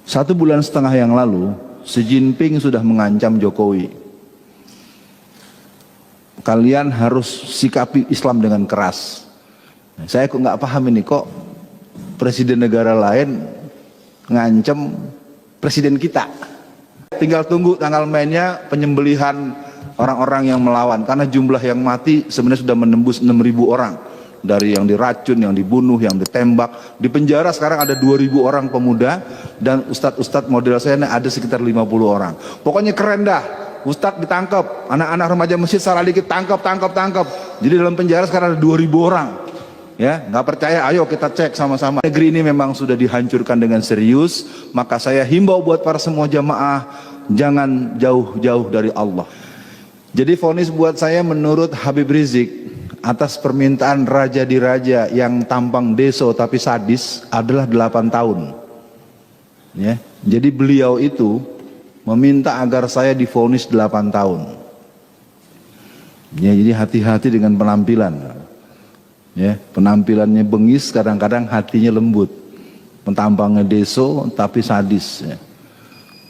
1,5 bulan yang lalu, Xi Jinping sudah mengancam Jokowi. Kalian harus sikapi Islam dengan keras. Saya kok nggak paham ini, kok presiden negara lain ngancam presiden kita. Tinggal tunggu tanggal mainnya penyembelihan orang-orang yang melawan, karena jumlah yang mati sebenarnya sudah menembus 6.000 orang. Dari yang diracun, yang dibunuh, yang ditembak. Di penjara sekarang ada 2.000 orang pemuda, dan ustadz-ustadz model saya ada sekitar 50 orang. Pokoknya keren dah. Ustadz ditangkap, anak-anak remaja masjid salah dikit tangkap. Jadi dalam penjara sekarang ada 2.000 orang. Ya, nggak percaya? Ayo kita cek sama-sama. Negeri ini memang sudah dihancurkan dengan serius. Maka saya himbau buat para semua jamaah, jangan jauh-jauh dari Allah. Jadi vonis buat saya menurut Habib Rizik atas permintaan raja di raja yang tampang deso tapi sadis adalah 8 tahun. Ya, jadi beliau itu meminta agar saya divonis 8 tahun. Ya, jadi hati-hati dengan penampilan. Ya, penampilannya bengis, kadang-kadang hatinya lembut. Tampangnya deso tapi sadis. Ya.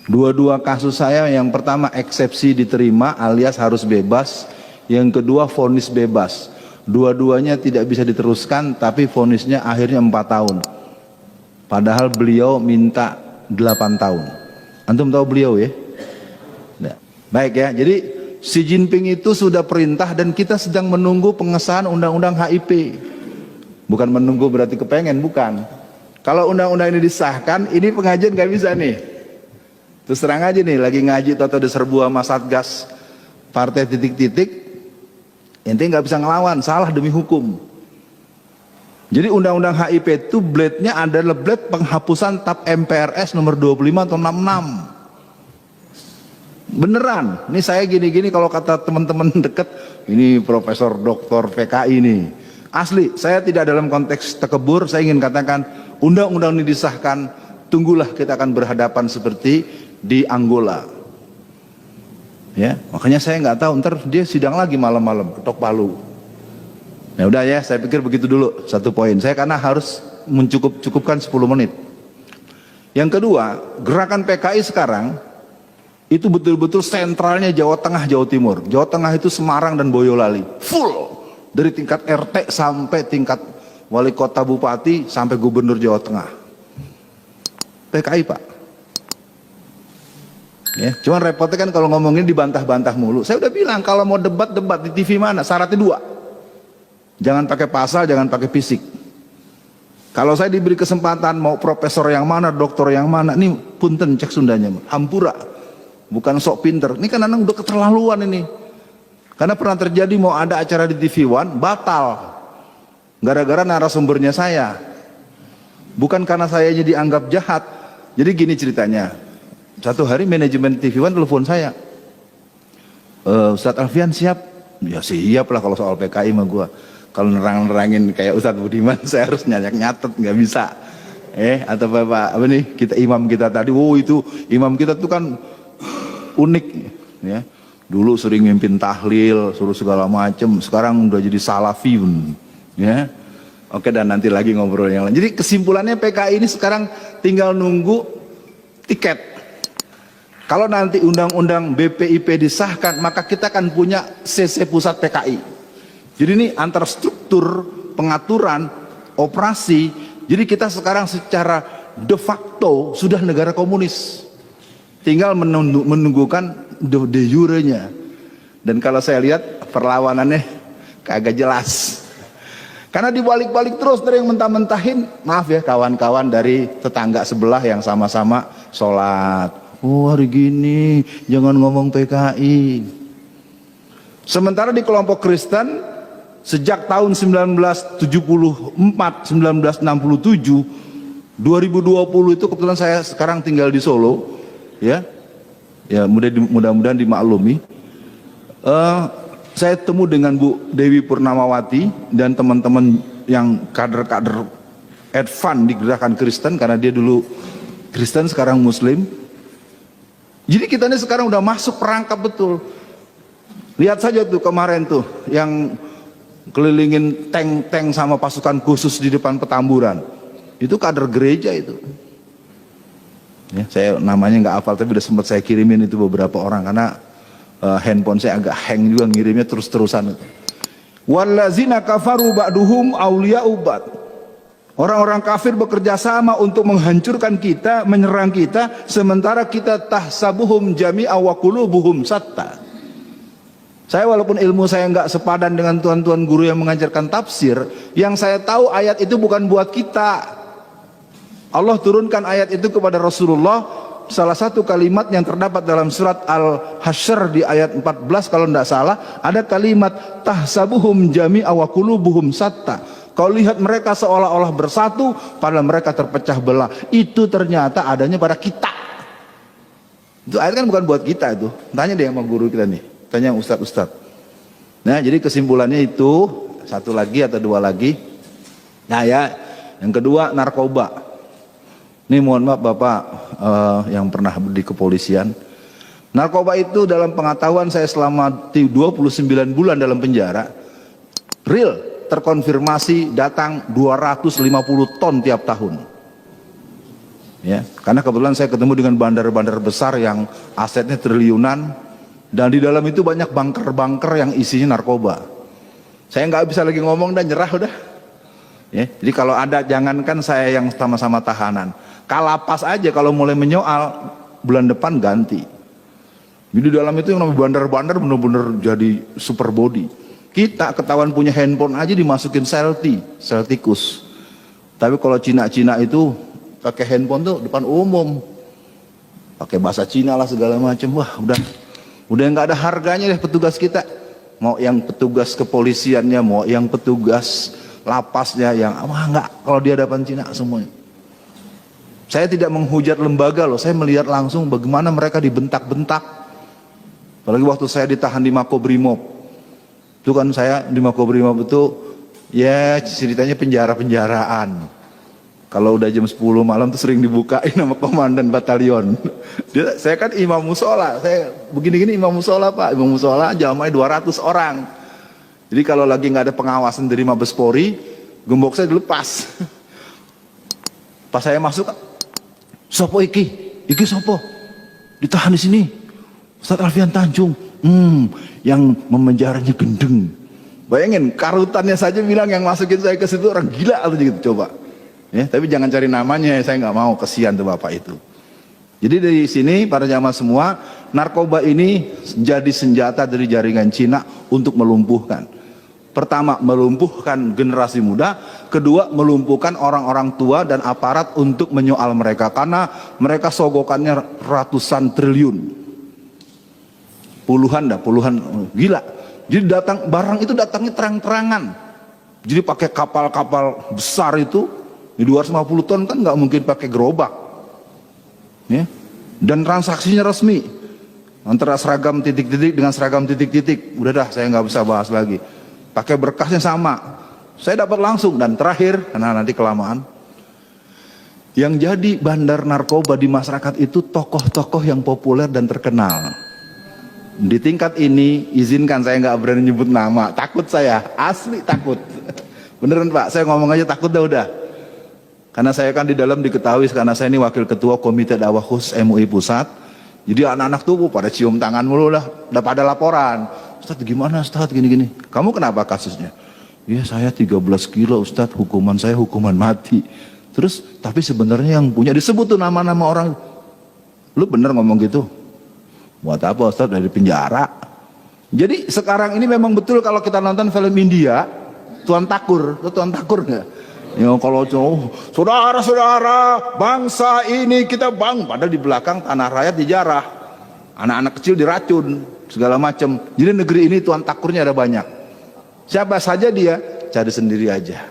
Dua-dua kasus saya, yang pertama eksepsi diterima alias harus bebas, yang kedua vonis bebas. Dua-duanya tidak bisa diteruskan, tapi vonisnya akhirnya 4 tahun. Padahal beliau minta 8 tahun. Antum tahu beliau ya? Nah, baik ya, jadi Xi Jinping itu sudah perintah dan kita sedang menunggu pengesahan undang-undang HIP. Bukan menunggu berarti kepengen, bukan. Kalau undang-undang ini disahkan, ini pengajian gak bisa nih. Terus terang aja nih, lagi ngaji atau diserbu sama Satgas partai titik-titik, ente nggak bisa ngelawan, salah demi hukum. Jadi undang-undang HIP itu blade-nya adalah blade penghapusan TAP MPRS nomor 25 atau 66. Beneran, ini saya gini-gini kalau kata teman-teman deket, ini Profesor Doktor PKI nih. Asli, saya tidak dalam konteks tekebur, saya ingin katakan undang-undang ini disahkan, tunggulah kita akan berhadapan seperti di Angola. Ya, makanya saya nggak tahu, ntar dia sidang lagi malam-malam, ketok palu. Ya udah ya, saya pikir begitu dulu satu poin. Saya karena harus mencukupkan 10 menit. Yang kedua, gerakan PKI sekarang itu betul-betul sentralnya Jawa Tengah, Jawa Timur. Jawa Tengah itu Semarang dan Boyolali, full dari tingkat RT sampai tingkat wali kota, bupati, sampai gubernur Jawa Tengah. PKI Pak. Ya, cuman repotnya kan kalau ngomongin dibantah-bantah mulu. Saya udah bilang kalau mau debat di TV mana, syaratnya 2. Jangan pakai pasal, jangan pakai fisik. Kalau saya diberi kesempatan mau profesor yang mana, doktor yang mana, ini punten cek Sundanya, hampura. Bukan sok pinter. Ini kan anak udah keterlaluan ini. Karena pernah terjadi mau ada acara di TV One, batal. Gara-gara narasumbernya saya. Bukan karena saya dianggap jahat. Jadi gini ceritanya. Satu hari manajemen TV One telepon saya. Ustadz Alfian siap? Ya siap lah kalau soal PKI mah gua. Kalau nerang-nerangin kayak Ustadz Budiman saya harus nyatet, nggak bisa. Atau Bapak apa nih, kita imam kita tadi, itu imam kita tuh kan unik ya. Dulu sering mimpin tahlil, suruh segala macem, sekarang udah jadi salafiyun ya. Oke, dan nanti lagi ngobrol yang lain. Jadi kesimpulannya PKI ini sekarang tinggal nunggu tiket. Kalau nanti undang-undang BPIP disahkan, maka kita akan punya CC pusat PKI. Jadi ini antar struktur, pengaturan, operasi. Jadi kita sekarang secara de facto sudah negara komunis. Tinggal menunggukan de jure-nya. Dan kalau saya lihat perlawanannya kagak jelas. Karena dibalik-balik terus dari yang mentah-mentahin. Maaf ya kawan-kawan dari tetangga sebelah yang sama-sama sholat. Oh hari gini jangan ngomong PKI. Sementara di kelompok Kristen sejak tahun 1974, 1967, 2020 itu kebetulan saya sekarang tinggal di Solo. Ya mudah-mudahan dimaklumi. Saya temu dengan Bu Dewi Purnamawati dan teman-teman yang kader-kader advance di gerakan Kristen, karena dia dulu Kristen sekarang Muslim. Jadi kita ini sekarang udah masuk perangkap betul. Lihat saja tuh kemarin tuh yang kelilingin tank-tank sama pasukan khusus di depan Petamburan. Itu kader gereja itu. Ya, saya namanya nggak hafal tapi udah sempat saya kirimin itu beberapa orang karena handphone saya agak hang juga ngirimnya terus-terusan. Wallazina kafaru ba'duhum awliya'u ba'd. Orang-orang kafir bekerja sama untuk menghancurkan kita, menyerang kita, sementara kita tahsabuhum jami'a wa qulubuhum satta. Saya walaupun ilmu saya nggak sepadan dengan tuan-tuan guru yang mengajarkan tafsir, yang saya tahu ayat itu bukan buat kita. Allah turunkan ayat itu kepada Rasulullah. Salah satu kalimat yang terdapat dalam surat Al-Hasyr di ayat 14 kalau tidak salah, ada kalimat tahsabuhum jami'a wa qulubuhum satta. Kau lihat mereka seolah-olah bersatu padahal mereka terpecah belah. Itu ternyata adanya pada kita. Itu ayat kan bukan buat kita itu. Tanya deh sama guru kita nih, tanya ustadz. Nah, jadi kesimpulannya itu satu lagi atau dua lagi. Nah ya, yang kedua narkoba. Ini mohon maaf Bapak yang pernah di kepolisian. Narkoba itu dalam pengetahuan saya selama 29 bulan dalam penjara, real terkonfirmasi datang 250 ton tiap tahun. Ya, karena kebetulan saya ketemu dengan bandar-bandar besar yang asetnya triliunan dan di dalam itu banyak bunker-bunker yang isinya narkoba. Saya nggak bisa lagi ngomong dan nyerah udah. Ya, jadi kalau ada jangankan saya yang sama-sama tahanan. Kalapas aja kalau mulai menyoal bulan depan ganti. Jadi dalam itu yang namanya bandar-bandar benar-benar jadi super body. Kita ketahuan punya handphone aja dimasukin sel tikus. Tapi kalau Cina-Cina itu pakai handphone tuh depan umum, pakai bahasa Cina lah segala macam. Wah udah nggak ada harganya deh petugas kita. Mau yang petugas kepolisiannya, mau yang petugas lapasnya, yang nggak kalau di hadapan Cina semuanya. Saya tidak menghujat lembaga loh, saya melihat langsung bagaimana mereka dibentak-bentak. Apalagi waktu saya ditahan di Makobrimob. Itu kan saya di Makobrimob itu ya ceritanya penjara-penjaraan. Kalau udah jam 10 malam tuh sering dibukain sama komandan batalion. Saya kan imam musola, saya begini-gini imam musola Pak, imam musola jamaah 200 orang. Jadi kalau lagi nggak ada pengawasan dari Mabes Polri, gembok saya dilepas. Pas saya masuk, sopo iki sopo, ditahan di sini, Ustadz Alfian Tanjung, yang memenjaranya gendeng. Bayangin karutannya saja bilang yang masukin saya ke situ orang gila atau gitu coba. Ya, tapi jangan cari namanya, saya nggak mau, kesian tuh bapak itu. Jadi dari sini para jamaah semua, narkoba ini jadi senjata dari jaringan Cina untuk melumpuhkan. Pertama, melumpuhkan generasi muda. Kedua, melumpuhkan orang-orang tua dan aparat untuk menyoal mereka. Karena mereka sogokannya ratusan triliun. Puluhan, gila. Jadi barang itu datangnya terang-terangan. Jadi pakai kapal-kapal besar itu, di 250 ton kan nggak mungkin pakai gerobak. Ya. Dan transaksinya resmi. Antara seragam titik-titik dengan seragam titik-titik. Udah dah, saya nggak bisa bahas lagi. Pakai berkasnya sama, saya dapat langsung. Dan terakhir, karena nanti kelamaan, yang jadi bandar narkoba di masyarakat itu tokoh-tokoh yang populer dan terkenal. Di tingkat ini, izinkan saya nggak berani nyebut nama, takut saya, asli takut. Beneran Pak, saya ngomong aja takut udah. Karena saya kan di dalam diketahui, karena saya ini wakil ketua Komite Dakwah Khusus MUI Pusat. Jadi anak-anak tuh pada cium tangan mulu lah, udah pada laporan. Ustadz gimana Ustadz gini-gini, kamu kenapa kasusnya? Ya saya 13 kilo Ustadz, hukuman saya hukuman mati. Terus tapi sebenarnya yang punya disebut tuh nama-nama orang. Lu bener ngomong gitu? Buat apa Ustadz, dari penjara? Jadi sekarang ini memang betul kalau kita nonton film India, Tuan Takur, Tuan Takur nggak? Ya kalau saudara-saudara bangsa ini kita padahal di belakang tanah rakyat dijarah, anak-anak kecil diracun segala macam. Jadi negeri ini Tuan Takurnya ada banyak. Siapa saja dia, cari sendiri aja.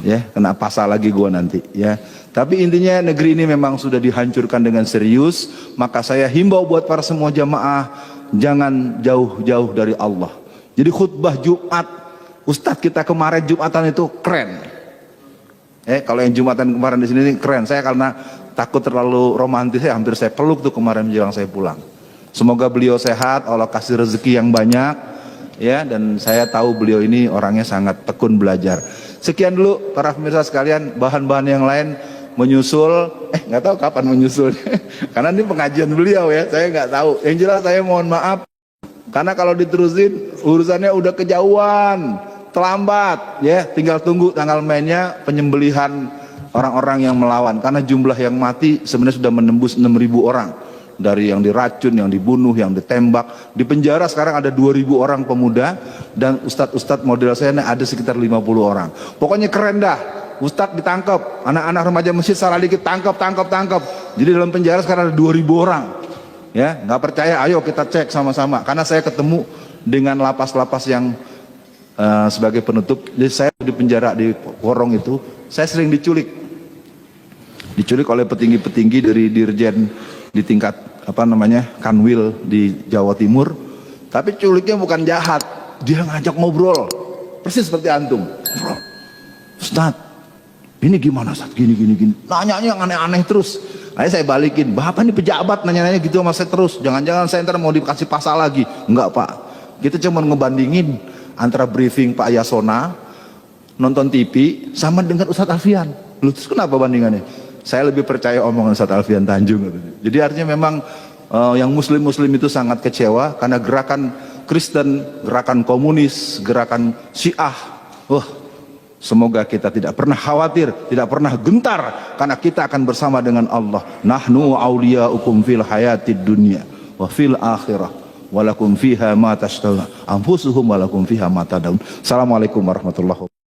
Ya, kena pasal lagi gua nanti ya. Tapi intinya negeri ini memang sudah dihancurkan dengan serius. Maka saya himbau buat para semua jamaah, jangan jauh-jauh dari Allah. Jadi khutbah Jumat Ustadz kita kemarin Jumatan itu keren. Kalau yang Jumatan kemarin di sini keren. Saya karena takut terlalu romantis, hampir saya peluk tuh kemarin menjelang saya pulang. Semoga beliau sehat, Allah kasih rezeki yang banyak ya, dan saya tahu beliau ini orangnya sangat tekun belajar. Sekian dulu para pemirsa sekalian, bahan-bahan yang lain menyusul, nggak tahu kapan menyusul, karena ini pengajian beliau ya, saya nggak tahu. Yang jelas saya mohon maaf, karena kalau diterusin urusannya udah kejauhan, terlambat ya, tinggal tunggu tanggal mainnya penyembelihan orang-orang yang melawan, karena jumlah yang mati sebenarnya sudah menembus 6.000 orang. Dari yang diracun, yang dibunuh, yang ditembak, di penjara sekarang ada 2.000 orang pemuda, dan ustadz-ustadz model saya ada sekitar 50 orang. Pokoknya keren dah, ustadz ditangkap, anak-anak remaja masjid salah dikit tangkap. Jadi dalam penjara sekarang ada 2.000 orang. Ya, nggak percaya, ayo kita cek sama-sama. Karena saya ketemu dengan lapas-lapas yang sebagai penutup. Jadi saya di penjara di Porong itu, saya sering diculik oleh petinggi-petinggi dari dirjen di tingkat Kanwil di Jawa Timur. Tapi culiknya bukan jahat, dia ngajak ngobrol persis seperti antum. Ustadz, ini gimana Ustadz, gini, nanya yang aneh-aneh terus. Akhirnya saya balikin, bapak ini pejabat nanya-nanya gitu sama saya terus, jangan-jangan saya ntar mau dikasih pasal lagi. Enggak pak, kita cuma ngebandingin antara briefing Pak Yasona, nonton TV, sama dengan Ustadz Alfian. Lu terus kenapa bandingannya? Saya lebih percaya omongan Ustadz Alfian Tanjung. Jadi artinya memang yang muslim-muslim itu sangat kecewa karena gerakan Kristen, gerakan komunis, gerakan Syiah. Semoga kita tidak pernah khawatir, tidak pernah gentar, karena kita akan bersama dengan Allah. Nahnu awliya'ukum fil hayatid dunya wa fil akhirah walakum fiha ma tashtaha anfusuhum walakum fiha ma tad'un. Assalamualaikum warahmatullahi wabarakatuh.